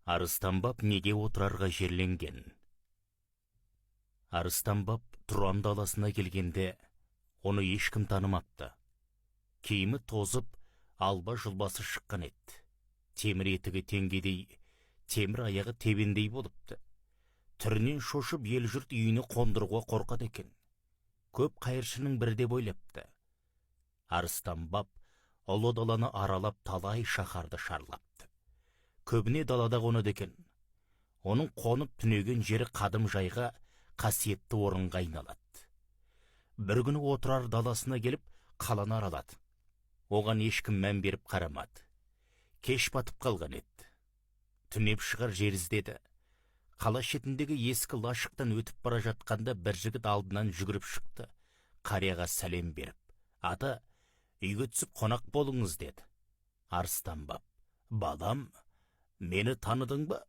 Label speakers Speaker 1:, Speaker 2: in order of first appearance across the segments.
Speaker 1: Арыстанбап неге отырарға жерленген? Арыстанбап Тұран даласына келгенде, оны ешкім танымапты. Киімі тозып, алба жұлбасы шыққан еді. Темір етігі теңгедей, темір аяғы тебендей болыпты. Түрінен шошып ел жұрт үйіне қондыруға қорқады екен. Көп қайыршының бірі деп ойлапты. Арыстанбап ұлы даланы аралап талай шаһарды шарлапты. Көбіне далада қонады екен. Оның қонып түнеген жері қадым жайға, қасиетті орынға айналады. Бір күні Отырар даласына келіп, қаланы аралады. Оған ешкім мән беріп қарамады. Кеш батып қалған еді. Түнеп шығар жер іздеді. Қала шетіндегі ескі лашықтан өтіп бара жатқанда бір жігіт алдынан жүгіріп шықты. Қарияға сәлем беріп, ата, үйге түсіп қонақ болыңыз деді. Арыстанбап, балам, мені таныдың ба?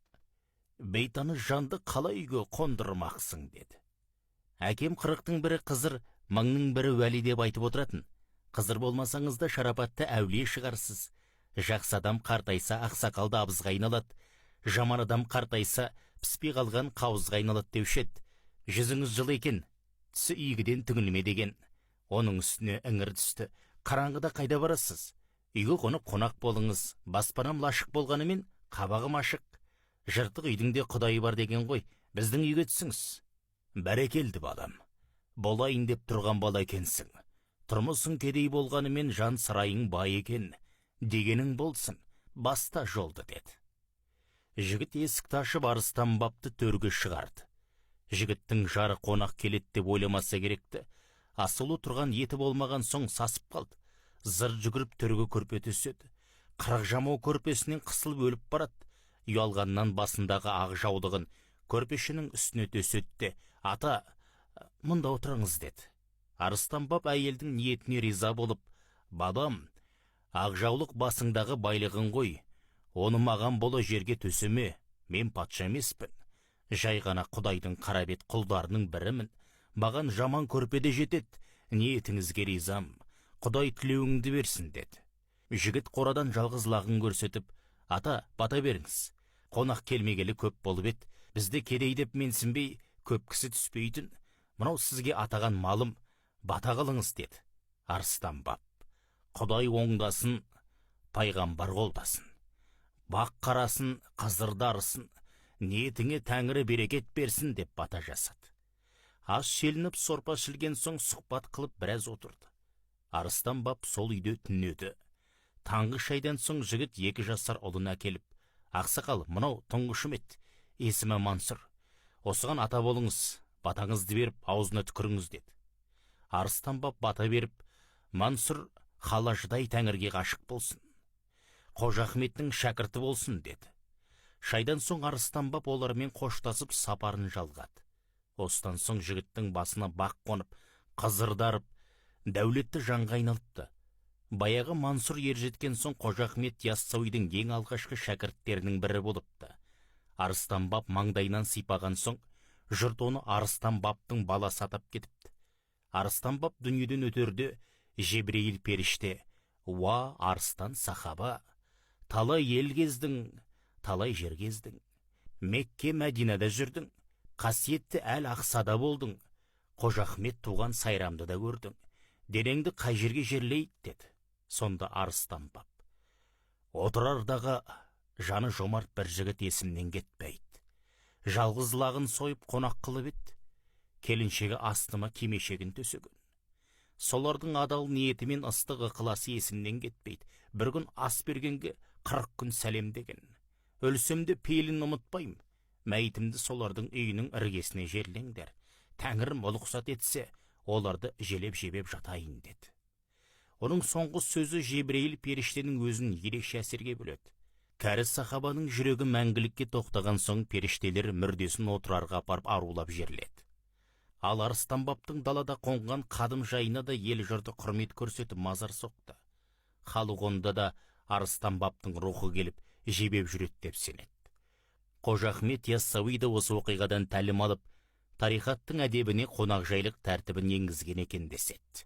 Speaker 1: Бейтаныс жанды қалай үйге қондырмақсың деді. Әкем 40-тың бірі қызыр, 1000-ның бірі уәли деп айтып отыратын. Қызыр болмасаңыз да шарапатты әулие шығарсыз. Жақсы адам қартайса ақсақалды абызға айналады. Жаман адам қартайса піспей қалған қауызға айналады деуші еді. Жүзіңіз жылы екен, түсі игіден түңілме деген. Оның үстіне іңір түсті. Қараңғыда қайда барасыз? Үйге қонып қонақ болыңыз. Баспанам лашық болғанымен қабағым ашық. Жыртық үйдің де құдайы бар деген ғой. Біздің үйге түсіңіз. Бәрекелді балам. Болайын деп тұрған бала екенсің. Тұрмысың кедей болғанымен жан сарайың бай екен. Дегенің болсын, баста жолды деді. Жігіт есікті ашып Арыстанбапты төрге шығарды. Жігіттің жары қонақ келеді деп ойламаса керекті. Асылы тұрған еті болмаған соң сасып қалды. Зыр жүгіріп төрге көрпе төседі. 40 жамау көрпесінен қысылып өліп барады. Ұялғаннан басындағы ақ жаулығын көрпешінің үстіне төсетті. Ата, мұнда отырыңыз деді. Арыстанбап әйелдің ниетіне риза болып, балам, ақ жаулық басыңдағы байлығың ғой. Оны маған болы жерге төсеме, мен патша емеспін. Жай ғана Құдайдың қарабет құлдарының бірімін. Маған жаман көрпеде жетеді. Ниетіңізге ризам. Құдай тілеуіңді берсін деді. Жігіт қорадан жалғыз лағын көрсетіп, ата, бата беріңіз. Қонақ келмегелі көп болып еді. Бізде кедей деп менсінбей, көп кісі түспейтін. Мынау сізге атаған малым, бата қылыңыз деді. Арыстанбап, Құдай оңдасын, пайғамбар қолдасын. Бақ қарасын, қызырдарысын, ниетіңе Тәңірі берекет берсін деп бата жасады. Ас шелініп сорпа шілген соң сұхбат қылып біраз отырды. Арыстанбап сол үйде түнеді. Таңғы шайдан соң жігіт 2 жасар ұлын әкеліп, ақсақал, мынау тұңғышым еді, есімі Мансұр. Осыған ата болыңыз, батаңызды беріп, аузына түкіріңіз деді. Арыстанбап бата беріп, Мансұр халажыдай Тәңірге ғашық болсын. Қожа Ахметтің шәкірті болсын деді. Шайдан соң Арыстанбап олармен қоштасып сапарын жалғады. Осыдан соң жігіттің басына бақ қонып, қызырдарып, дәулетті жанға айналыпты. Баяғы Мансұр ержеткен соң Қожа Ахмет Яссауидің ең алғашқы шәкірттерінің бірі болыпты. Арыстанбап маңдайынан сипаған соң, жұрт оны Арыстанбаптың баласы атап кетіпті. Арыстанбап дүниеден өтерде, Жебірейіл періште, уа арыстан сахаба, талай ел кездің, талай жер кездің, Мекке Мәдинада жүрдің, қасиетті әл Ақсада болдың, Қожа Ахмет туған сайрамды да көрдің, денеңді қай жерге жерлейді деді. Сонда Арыстанбап, Отырардағы жаны жомарт бір жігіт есімнен кетпейді. Жалғыз лағын сойып қонақ қылып еді. Келіншегі астыма кимешегін төсеген. Солардың адал ниетімен ыстық ықыласы есімнен кетпейді. Бір күн ас бергенге 40 күн сәлем деген. Өлсемде пейілін ұмытпайым. Мәйітімді солардың үйінің іргесіне жерлеңдер. Тәңірім рұқсат етсе, оларды желеп-жебеп жатайын деді. Оның соңғы сөзі Жебірейіл періштенің өзін ерекше әсерге бөледі. Кәрі сахабаның жүрегі мәңгілікке тоқтаған соң періштелер мүрдесін Отырарға апарып арулап жерледі. Ал Арыстанбаптың далада қонған қадым жайына да ел жұрты құрмет көрсетіп мазар соқты. Халық онда да Арыстанбаптың рухы келіп жебеп жүреді деп сенеді. Қожа Ахмет Яссауи да осы оқиғадан тәлім алып, тарихаттың әдебіне қонақжайлық тәртібін енгізген екен деседі.